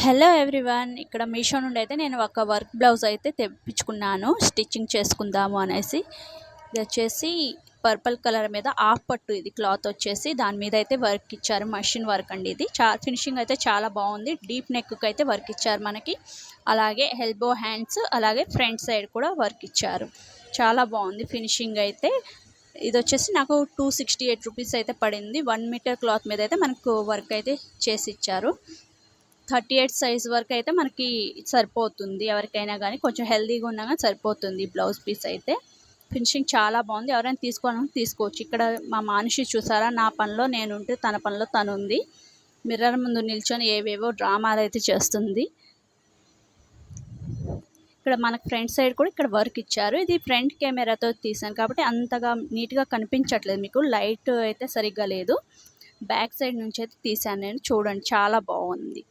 Hello everyone, ఇక్కడ మీషో నుండి అయితే నేను ఒక వర్క్ బ్లౌజ్ అయితే తెప్పించుకున్నాను స్టిచ్చింగ్ చేసుకుందాము అనేసి. ఇది వచ్చేసి పర్పుల్ కలర్ మీద హాఫ్ పట్టు, ఇది క్లాత్ వచ్చేసి దాని మీద అయితే వర్క్ ఇచ్చారు. మషిన్ వర్క్ అండి ఇది. ఫినిషింగ్ అయితే చాలా బాగుంది. డీప్ నెక్కి అయితే వర్క్ ఇచ్చారు మనకి. అలాగే ఎల్బో హ్యాండ్స్, అలాగే ఫ్రంట్ సైడ్ కూడా వర్క్ ఇచ్చారు. చాలా బాగుంది ఫినిషింగ్ అయితే. ఇది వచ్చేసి నాకు 268 రూపీస్ అయితే పడింది. 1 మీటర్ క్లాత్ మీద అయితే మనకు వర్క్ అయితే చేసి ఇచ్చారు. 38 సైజ్ వరకు అయితే మనకి సరిపోతుంది. ఎవరికైనా కానీ కొంచెం హెల్దీగా ఉన్నా కానీ సరిపోతుంది బ్లౌజ్ పీస్ అయితే. ఫినిషింగ్ చాలా బాగుంది. ఎవరైనా తీసుకోవాలని తీసుకోవచ్చు. ఇక్కడ మా మనిషి చూసారా, నా పనిలో నేను ఉంటే తన పనిలో తను ఉంది. మిర్రర్ ముందు నిల్చొని ఏవేవో డ్రామాలు అయితే చేస్తుంది. ఇక్కడ మనకు ఫ్రంట్ సైడ్ కూడా ఇక్కడ వర్క్ ఇచ్చారు. ఇది ఫ్రంట్ కెమెరాతో తీసాను కాబట్టి అంతగా నీట్గా కనిపించట్లేదు, మీకు లైట్ అయితే సరిగ్గా లేదు. బ్యాక్ సైడ్ నుంచి అయితే తీసాను నేను. చూడండి, చాలా బాగుంది.